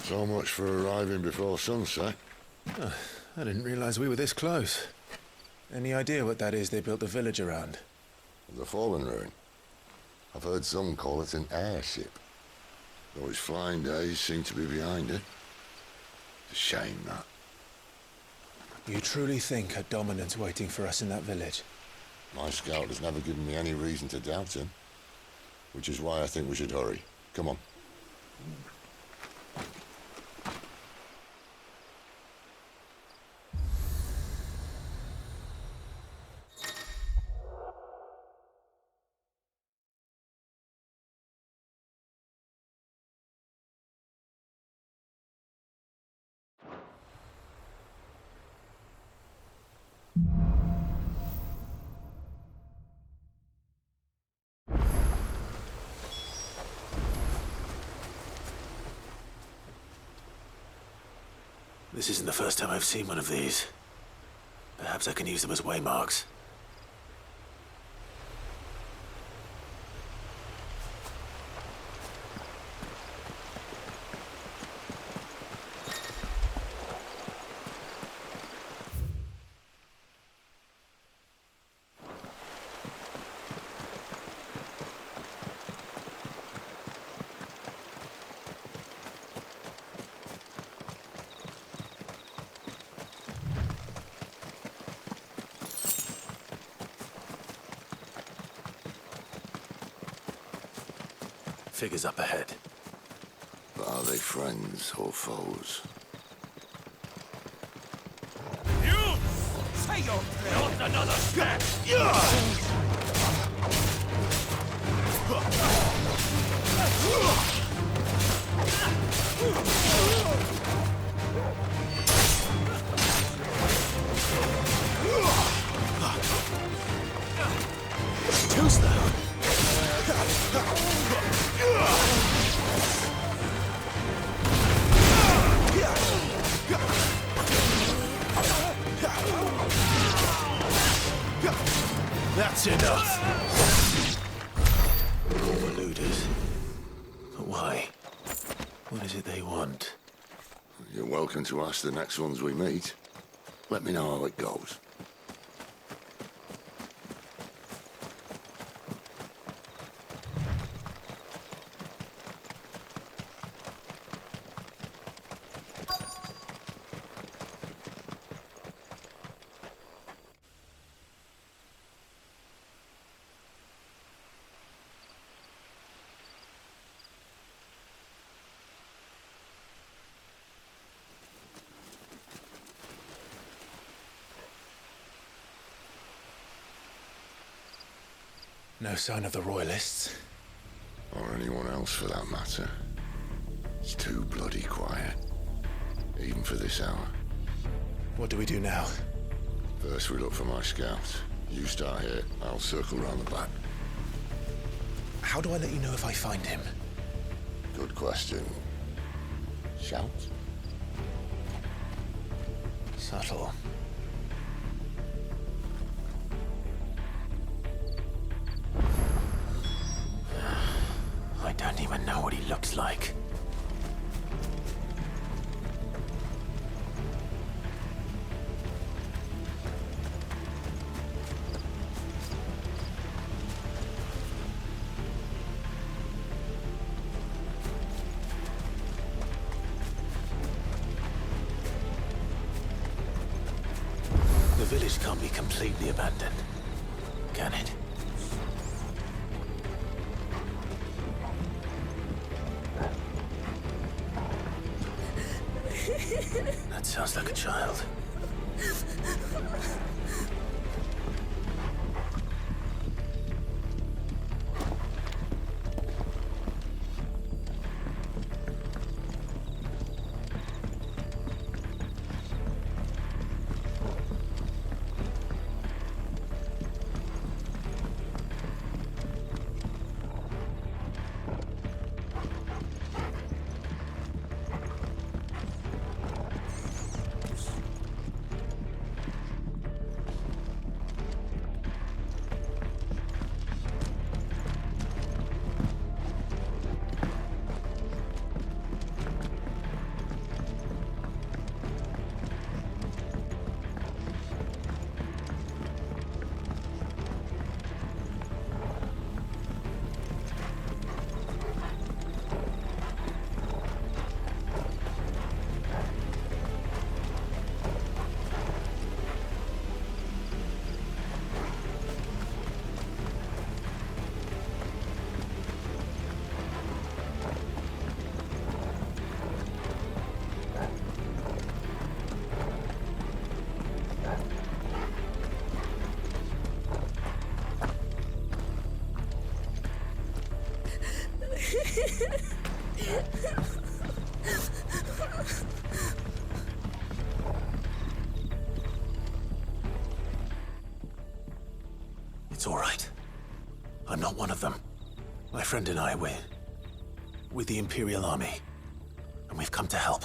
So much for arriving before sunset. Oh, I didn't realize we were this close. Any idea what that is they built the village around? The fallen ruin. I've heard some call it an airship. Though its flying days seem to be behind it. It's a shame, that. You truly think a dominant's waiting for us in that village? My scout has never given me any reason to doubt him. Which is why I think we should hurry. Come on. This isn't the first time I've seen one of these. Perhaps I can use them as waymarks. Figures up ahead. But are they friends or foes? You! Say your prayer! Not another step! Too slow. That's enough! Overloaders. But why? What is it they want? You're welcome to ask the next ones we meet. Let me know how it goes. No sign of the Royalists. Or anyone else for that matter. It's too bloody quiet. Even for this hour. What do we do now? First we look for my scout. You start here, I'll circle round the back. How do I let you know if I find him? Good question. Shout? Subtle. I don't even know what he looks like. The village can't be completely abandoned, can it? That sounds like a child. It's all right. I'm not one of them. My friend and I, we're with the Imperial Army. And we've come to help.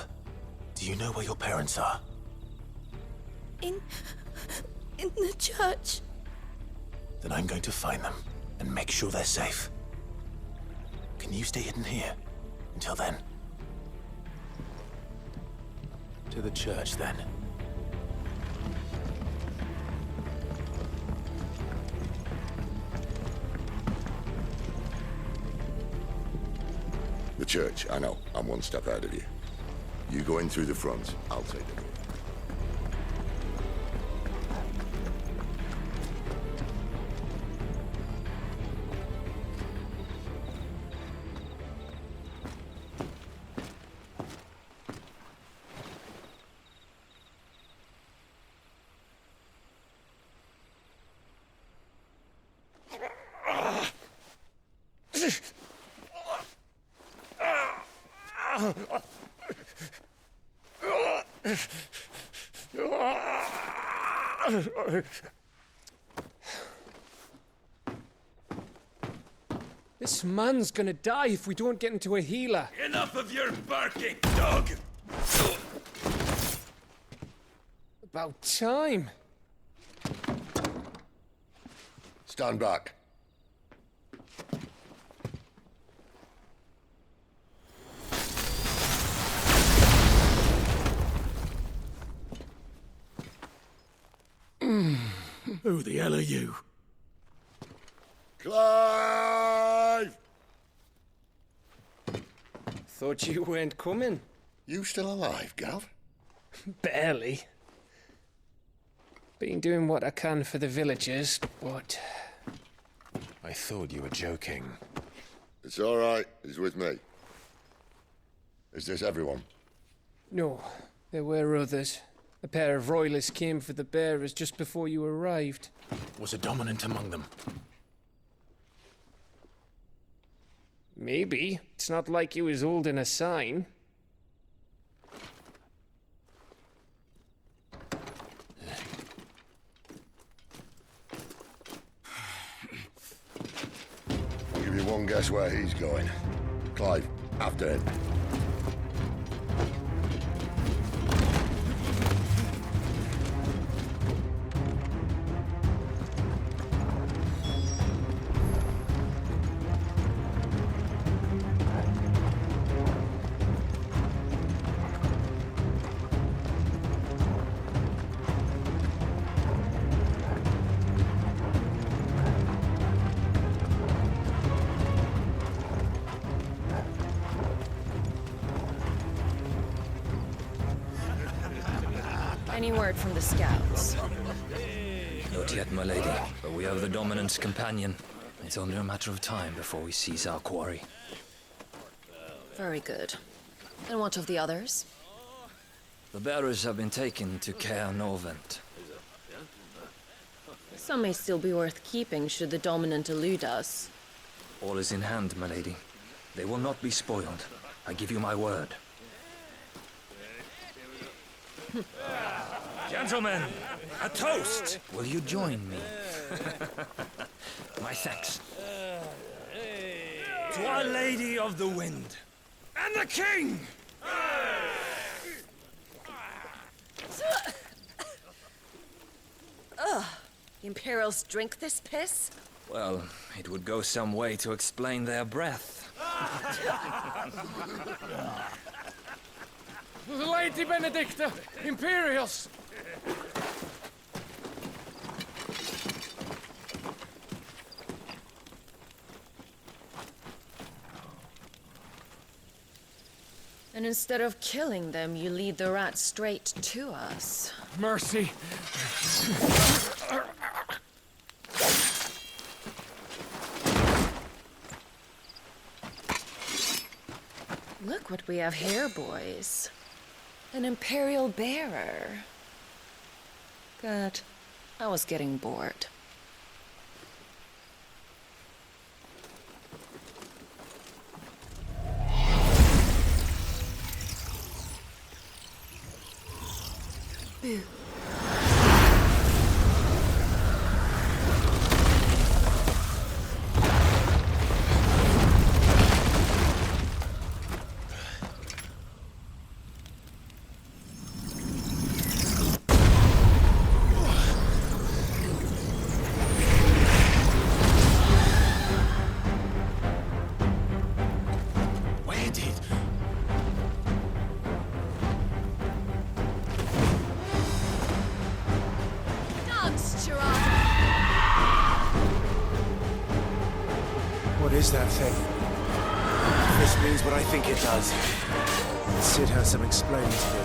Do you know where your parents are? In the church. Then I'm going to find them and make sure they're safe. Can you stay hidden here until then? To the church, then. The church, I know. I'm one step ahead of you. You go in through the front, I'll take the door. This man's gonna die if we don't get into a healer. Enough of your barking, dog! About time. Stand back. Who the hell are you? Clive! Thought you weren't coming. You still alive, Gav? Barely. Been doing what I can for the villagers, but... I thought you were joking. It's all right. He's with me. Is this everyone? No, there were others. A pair of royalists came for the bearers just before you arrived. Was a dominant among them? Maybe. It's not like he was holding a sign. I'll give you one guess where he's going. Clive, after him. Any word from the scouts? Not yet, my lady, but we have the Dominant's companion. It's only a matter of time before we seize our quarry. Very good. And what of the others? The bearers have been taken to Caer Novent. Some may still be worth keeping should the dominant elude us. All is in hand, my lady. They will not be spoiled. I give you my word. Gentlemen, a toast! Will you join me? My thanks. To Our Lady of the Wind. And the King! Ugh. The Imperials drink this piss? Well, it would go some way to explain their breath. Lady Benedicta! Imperials! And instead of killing them, you lead the rats straight to us. Mercy! Look what we have here, boys. An Imperial bearer. Good. I was getting bored. you. What is that thing? If this means what I think it does, Sid has some explaining to do.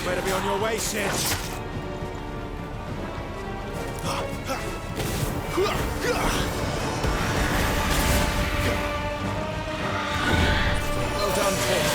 Better be on your way, Sid. Well done, Sid.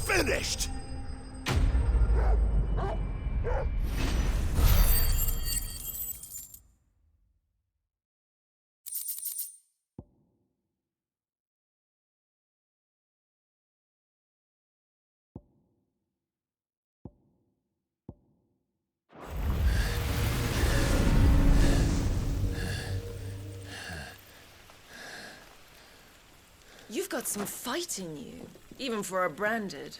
Finished! You've got some fight in you, even for a branded.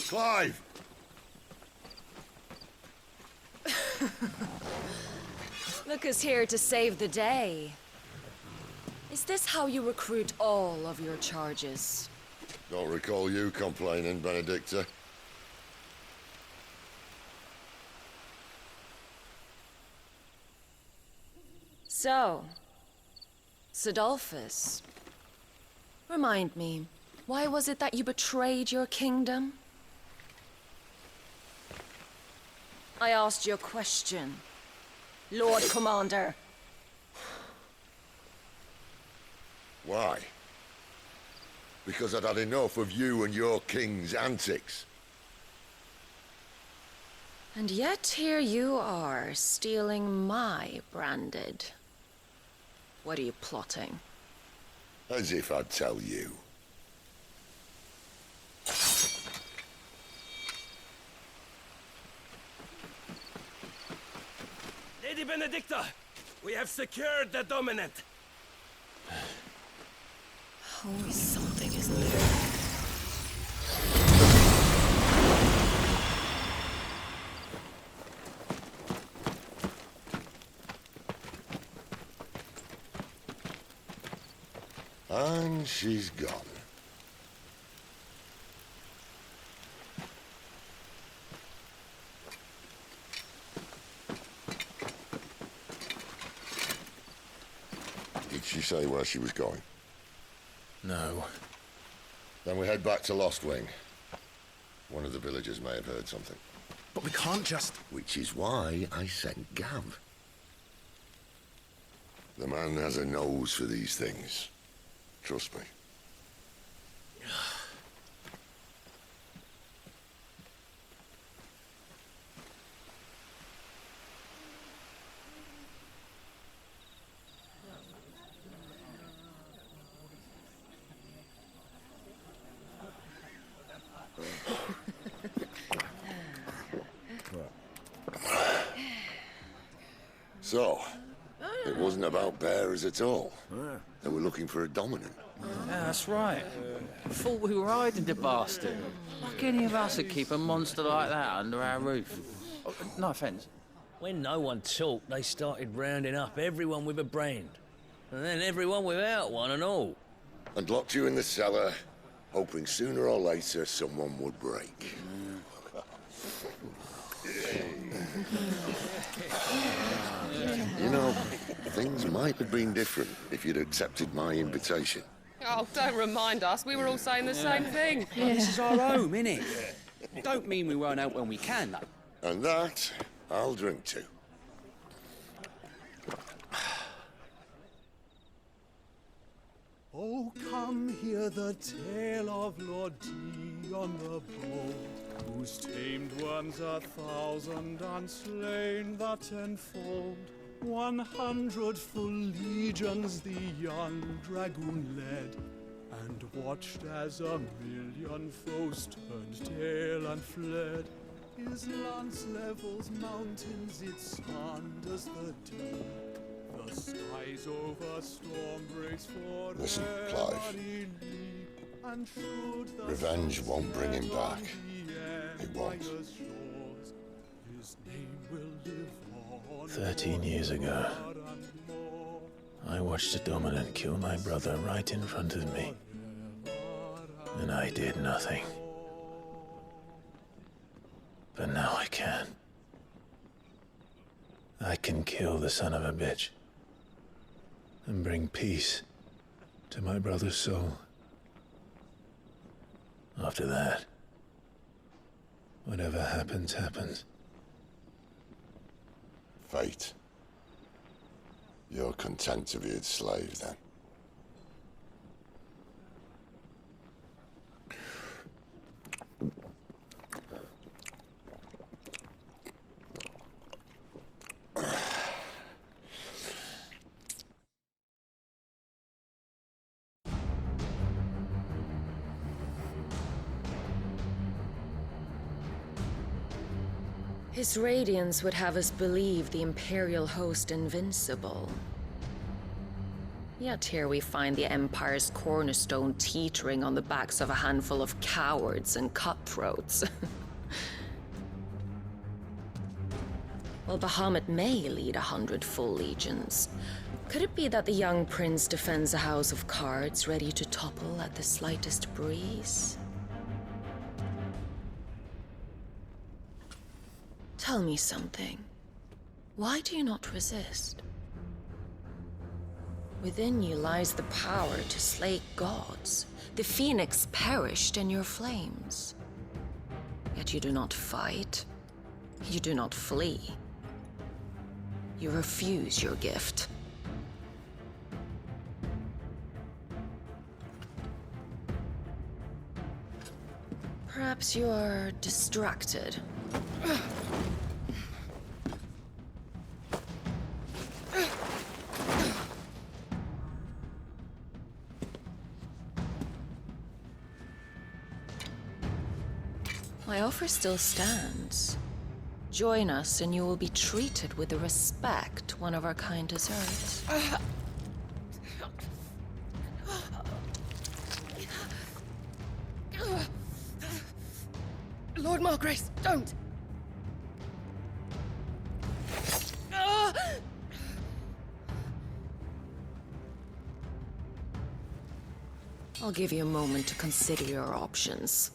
Clive! Look who's here to save the day. Is this how you recruit all of your charges? Don't recall you complaining, Benedicta. So, Sidolphus, remind me, why was it that you betrayed your kingdom? I asked you a question, Lord Commander. Why? Because I'd had enough of you and your king's antics. And yet here you are, stealing my branded. What are you plotting? As if I'd tell you. Lady Benedicta, we have secured the dominant. Always something, isn't there? And she's gone. Did she say where she was going? No. Then we head back to Lost Wing. One of the villagers may have heard something. But we can't just... Which is why I sent Gav. The man has a nose for these things. Trust me. So, it wasn't about bearers at all. They were looking for a dominant. Yeah, that's right. Thought we were hiding the bastard. Like any of us would keep a monster like that under our roof. Oh, no offence. When no one talked, they started rounding up everyone with a brand. And then everyone without one and all. And locked you in the cellar, hoping sooner or later someone would break. You know, things might have been different if you'd accepted my invitation. Oh, don't remind us. We were all saying the same thing. This is our home, innit? Don't mean we won't out when we can, though. And that, I'll drink to. Oh, come hear the tale of Lord Dion the Bold, who's tamed worms 1,000 and slain the 10-fold. 100 full legions the young dragoon led, and watched as 1,000,000 foes turned tail and fled. His lance levels mountains, it sanders the deep. The skies over storm breaks for Listen, Clive. Revenge won't bring him back. It won't. 13 years ago, I watched a dominant kill my brother right in front of me. And I did nothing. But now I can. I can kill the son of a bitch. And bring peace to my brother's soul. After that, whatever happens, happens. Fate. You're content to be its slave, then? His radiance would have us believe the Imperial host invincible. Yet here we find the Empire's cornerstone teetering on the backs of a handful of cowards and cutthroats. Well, Bahamut may lead 100 full legions. Could it be that the young prince defends a house of cards ready to topple at the slightest breeze? Tell me something. Why do you not resist? Within you lies the power to slay gods. The phoenix perished in your flames. Yet you do not fight. You do not flee. You refuse your gift. Perhaps you are distracted. My offer still stands. Join us and you will be treated with the respect one of our kind deserves. Lord Margrace, don't! I'll give you a moment to consider your options.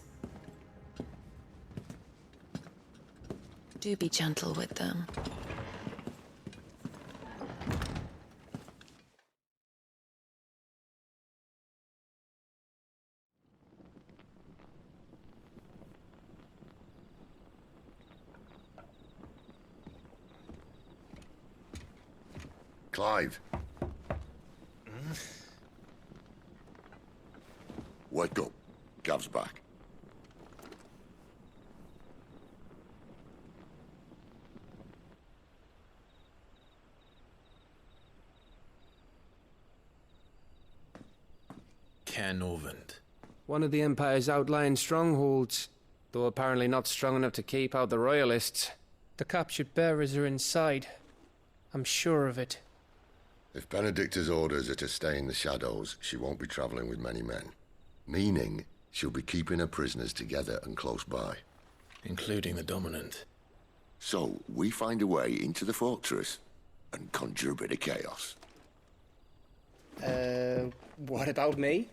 Do be gentle with them. Clive. Wake up. Gav's back. Norvend. One of the Empire's outlying strongholds, though apparently not strong enough to keep out the Royalists. The captured bearers are inside. I'm sure of it. If Benedicta's orders are to stay in the shadows, she won't be traveling with many men. Meaning, she'll be keeping her prisoners together and close by. Including the Dominant. So, we find a way into the fortress and conjure a bit of chaos. What about me?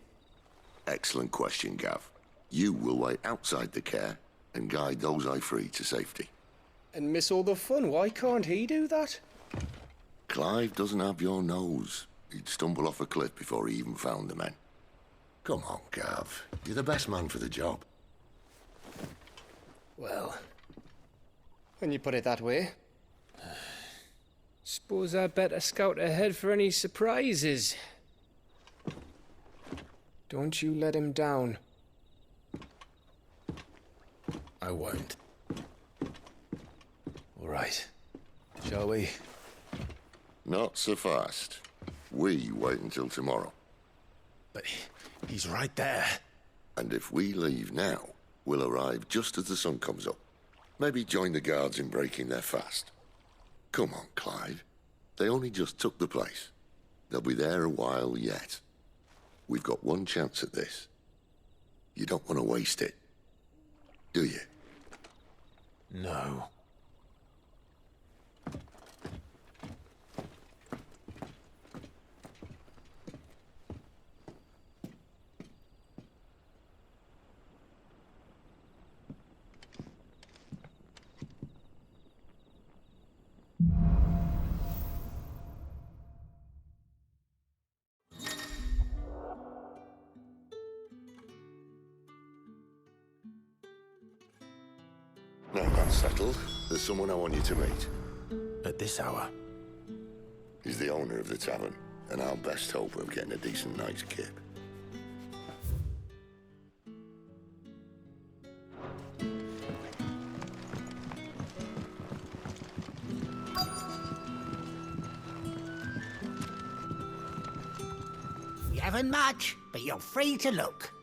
Excellent question, Gav. You will wait outside the care and guide those I free to safety. And miss all the fun. Why can't he do that? Clive doesn't have your nose. He'd stumble off a cliff before he even found the men. Come on, Gav. You're the best man for the job. Well, when you put it that way. Suppose I'd better scout ahead for any surprises. Don't you let him down. I won't. All right. Shall we? Not so fast. We wait until tomorrow. But he's right there. And if we leave now, we'll arrive just as the sun comes up. Maybe join the guards in breaking their fast. Come on, Clive. They only just took the place. They'll be there a while yet. We've got one chance at this. You don't want to waste it, do you? No. Now that's settled, there's someone I want you to meet. At this hour? He's the owner of the tavern, and our best hope of getting a decent night's kip. You haven't much, but you're free to look.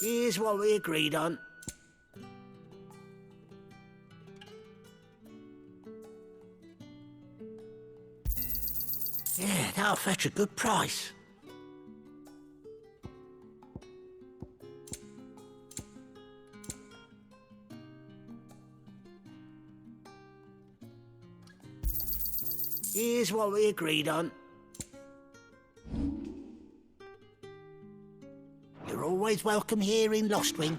Here's what we agreed on. Yeah, that'll fetch a good price. Here's what we agreed on. You're always welcome here in Lostwing.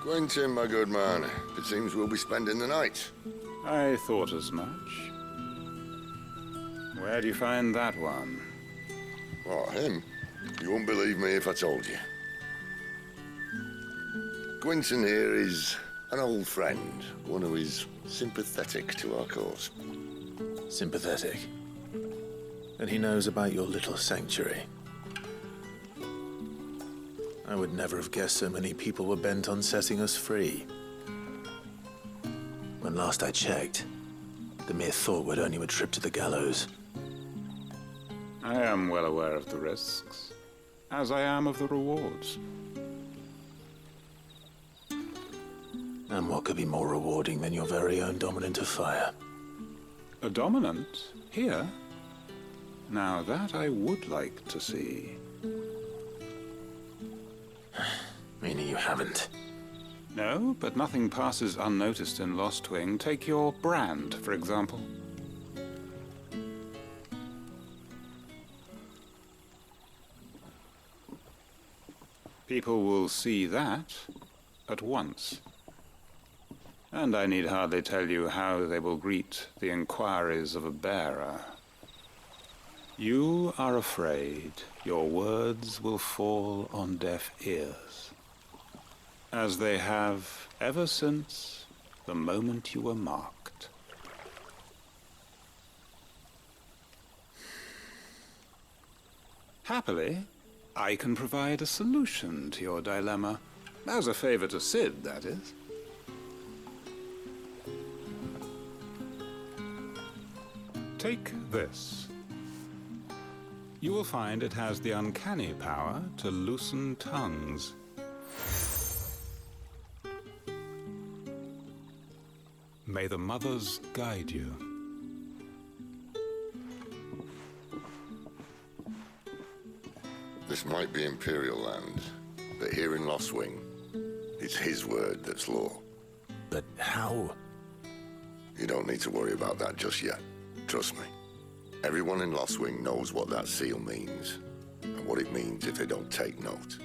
Quentin, my good man. It seems we'll be spending the night. I thought as much. Where do you find that one? Oh, him? You wouldn't believe me if I told you. Quentin here is an old friend, one who is sympathetic to our cause. Sympathetic? And he knows about your little sanctuary? I would never have guessed so many people were bent on setting us free. When last I checked, the mere thought would earn you a trip to the gallows. I am well aware of the risks, as I am of the rewards. And what could be more rewarding than your very own dominant of fire? A dominant? Here? Now that I would like to see. Meaning you haven't? No, but nothing passes unnoticed in Lost Wing. Take your brand, for example. People will see that at once. And I need hardly tell you how they will greet the inquiries of a bearer. You are afraid your words will fall on deaf ears, as they have ever since the moment you were marked. Happily, I can provide a solution to your dilemma. As a favor to Sid, that is. Take this. You will find it has the uncanny power to loosen tongues. May the mothers guide you. This might be Imperial land, but here in Lost Wing, it's his word that's law. But how? You don't need to worry about that just yet. Trust me. Everyone in Lost Wing knows what that seal means, and what it means if they don't take note.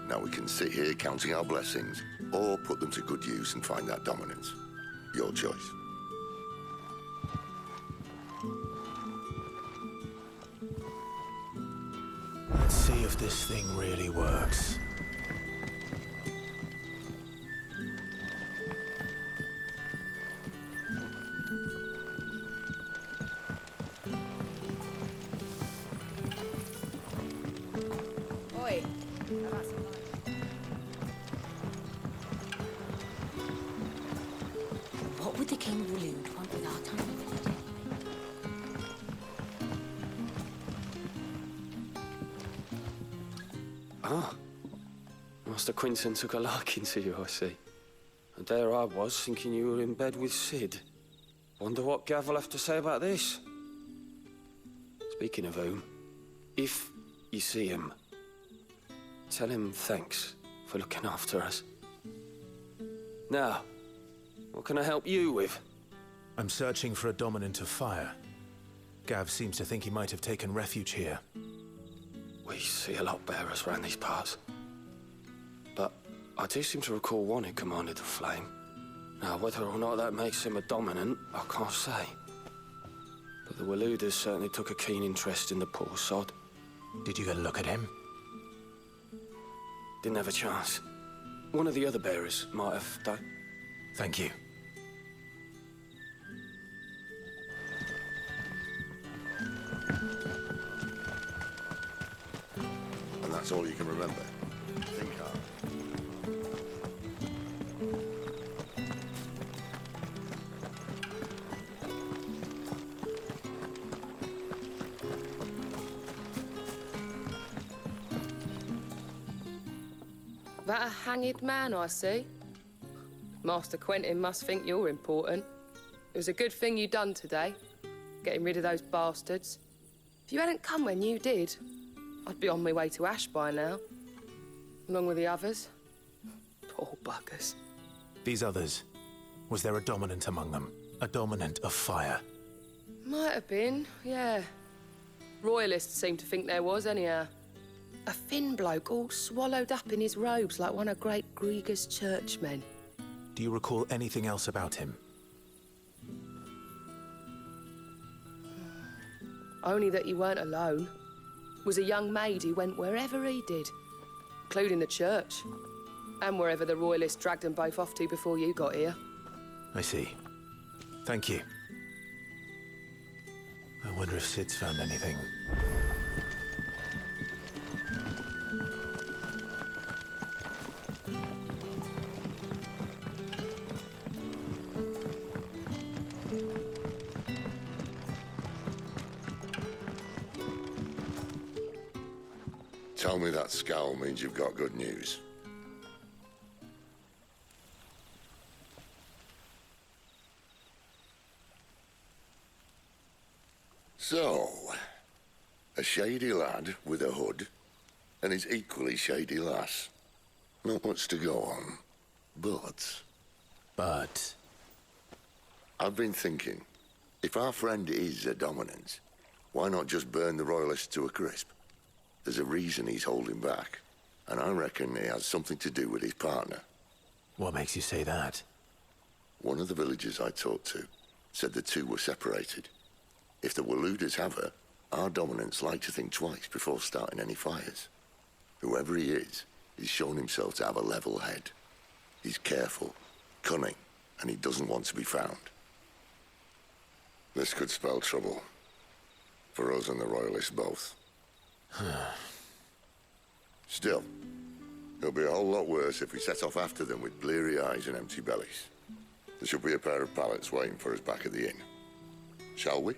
Now we can sit here counting our blessings, or put them to good use and find that dominance. Your choice. Let's see if this thing really works. Oi. What would the King Waloed want with our tiny village? Ah, Master Quinton took a liking to you, I see. And there I was, thinking you were in bed with Sid. Wonder what Gav will have to say about this. Speaking of whom, if you see him, tell him thanks for looking after us. Now, what can I help you with? I'm searching for a dominant of fire. Gav seems to think he might have taken refuge here. We see a lot bearers around these parts. But I do seem to recall one who commanded the flame. Now, whether or not that makes him a dominant, I can't say. But the Walooders certainly took a keen interest in the poor sod. Did you get a look at him? Didn't have a chance. One of the other bearers might have done. Thank you. And that's all you can remember. Think hard. That a hanged man I see? Master Quentin must think you're important. It was a good thing you done today, getting rid of those bastards. If you hadn't come when you did, I'd be on my way to Ash by now, along with the others. Poor buggers. These others, was there a dominant among them? A dominant of fire? Might have been, yeah. Royalists seem to think there was, anyhow. A thin bloke all swallowed up in his robes like one of Great Grieger's churchmen. Do you recall anything else about him? Only that he weren't alone. Was a young maid who went wherever he did, including the church, and wherever the Royalists dragged them both off to before you got here. I see. Thank you. I wonder if Sid's found anything. Tell me that scowl means you've got good news. So, a shady lad with a hood, and his equally shady lass. Not much to go on, but... But... I've been thinking, if our friend is a dominant, why not just burn the Royalists to a crisp? There's a reason he's holding back, and I reckon it has something to do with his partner. What makes you say that? One of the villagers I talked to said the two were separated. If the Waluders have her, our dominants like to think twice before starting any fires. Whoever he is, he's shown himself to have a level head. He's careful, cunning, and he doesn't want to be found. This could spell trouble. For us and the Royalists both. Still, it'll be a whole lot worse if we set off after them with bleary eyes and empty bellies. There should be a pair of pallets waiting for us back at the inn. Shall we?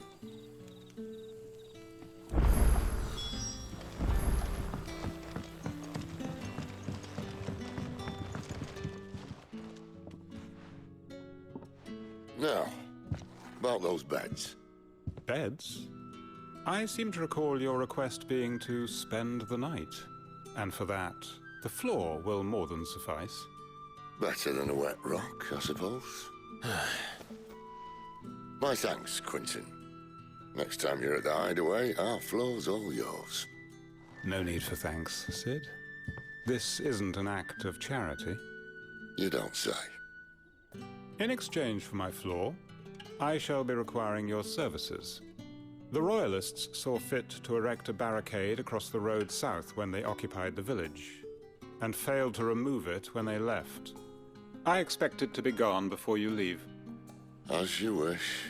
Now, about those beds. Beds? I seem to recall your request being to spend the night. And for that, the floor will more than suffice. Better than a wet rock, I suppose. My thanks, Quinton. Next time you're at the hideaway, our floor's all yours. No need for thanks, Sid. This isn't an act of charity. You don't say. In exchange for my floor, I shall be requiring your services. The Royalists saw fit to erect a barricade across the road south when they occupied the village, and failed to remove it when they left. I expect it to be gone before you leave. As you wish.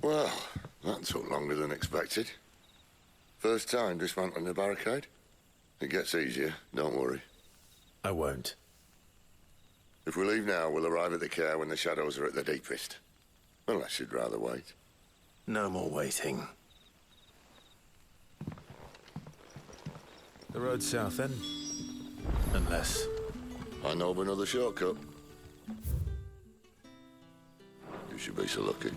Well, that took longer than expected. First time dismantling the barricade? It gets easier, don't worry. I won't. If we leave now, we'll arrive at the care when the shadows are at their deepest. Unless you'd rather wait. No more waiting. The road south, then? Unless... I know of another shortcut. You should be so lucky.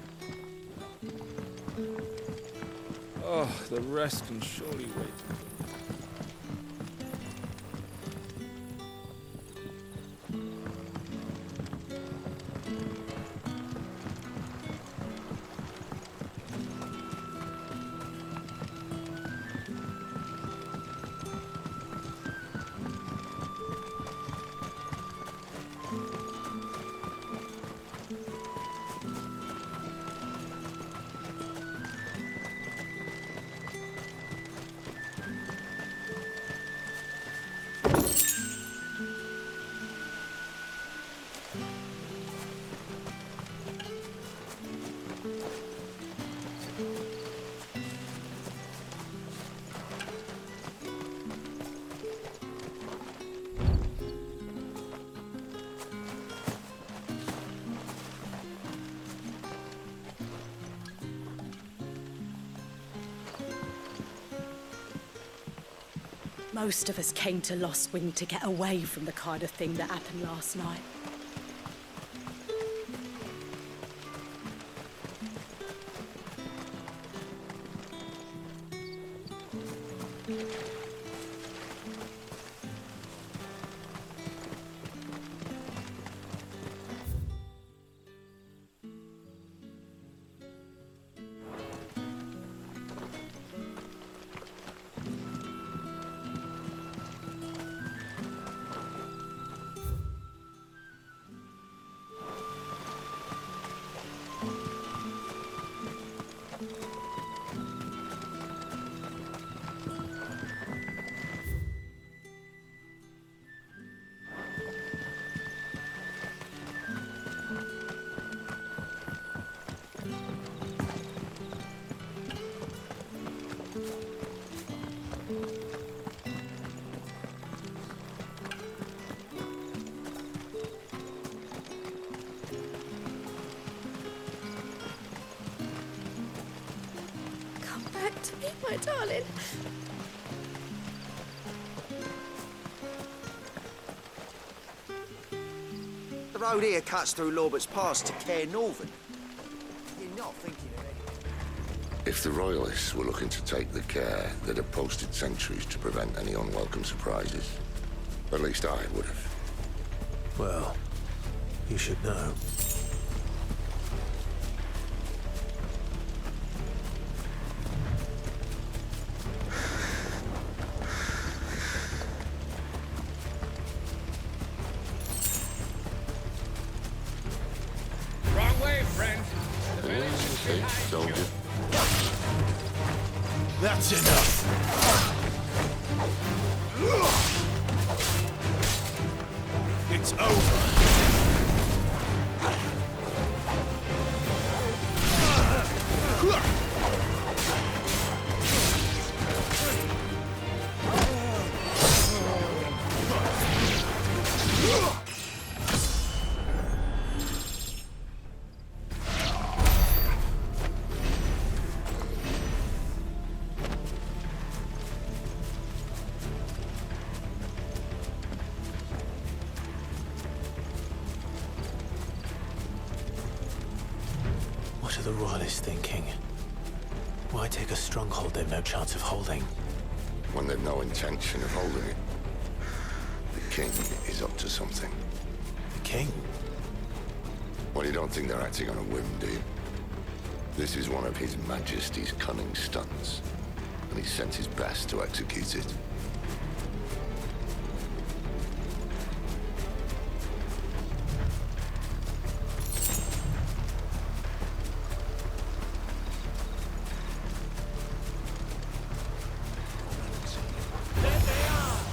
Oh, the rest can surely wait. Most of us came to Lost Wing to get away from the kind of thing that happened last night. back to me, my darling. The road here cuts through Lorbert's Pass to Care Northern. You're not thinking of it. If the Royalists were looking to take the care, they'd have posted sentries to prevent any unwelcome surprises. At least I would have. Well, you should know. Wrong way, friend. The village is Okay, behind soldier. you. That's enough! It's over! What are the Royalists thinking? Why take a stronghold they've no chance of holding? When they've no intention of holding it. The king is up to something. The king? Well, you don't think they're acting on a whim, do you? This is one of His Majesty's cunning stunts, and he sent his best to execute it.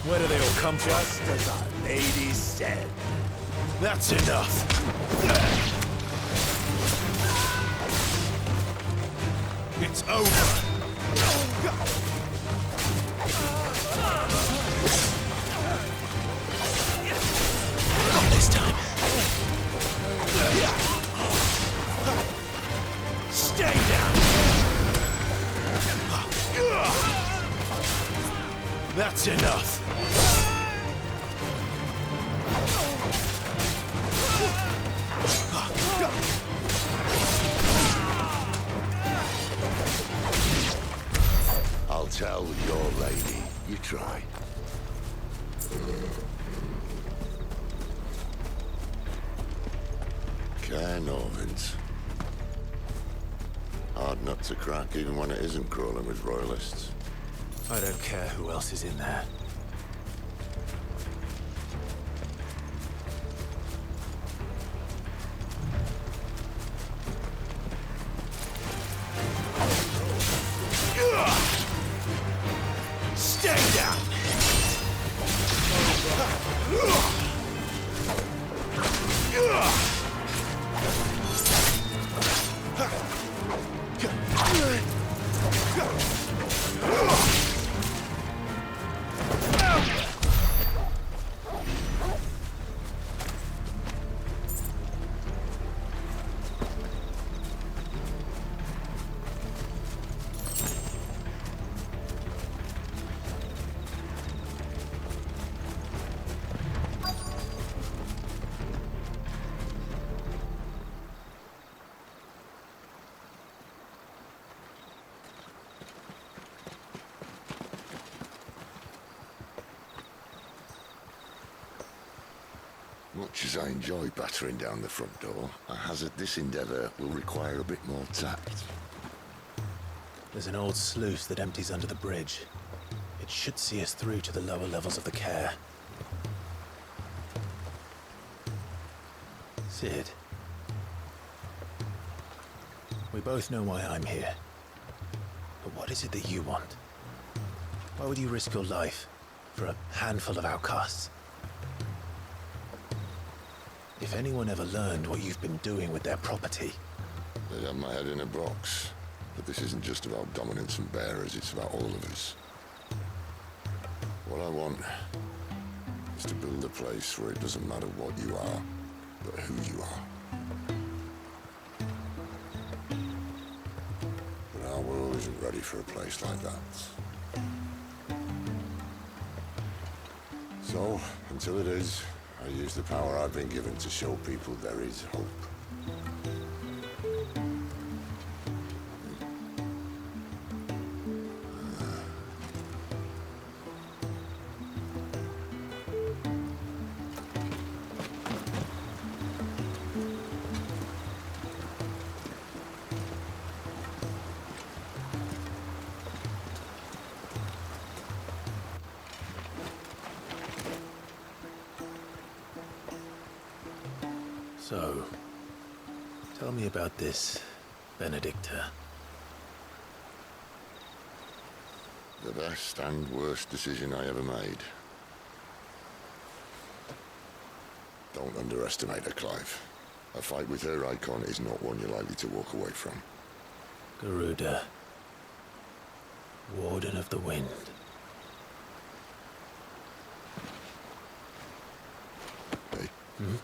Where do they all come from? Just as our lady said. That's enough! It's over! Not this time. Stay down! That's enough! I'll tell your lady you tried. Care Norvins. Hard nut to crack, even when it isn't crawling with Royalists. I don't care who else is in there. Stay down! Much as I enjoy battering down the front door, I hazard this endeavour will require a bit more tact. There's an old sluice that empties under the bridge. It should see us through to the lower levels of the care. Sid. We both know why I'm here. But what is it that you want? Why would you risk your life for a handful of outcasts? If anyone ever learned what you've been doing with their property... They'd have my head in a box. But this isn't just about dominance and bearers, it's about all of us. What I want is to build a place where it doesn't matter what you are, but who you are. But our world isn't ready for a place like that. So, until it is, I use the power I've been given to show people there is hope. So, tell me about this, Benedicta. The best and worst decision I ever made. Don't underestimate her, Clive. A fight with her icon is not one you're likely to walk away from. Garuda, Warden of the Wind. Hey? Hmm?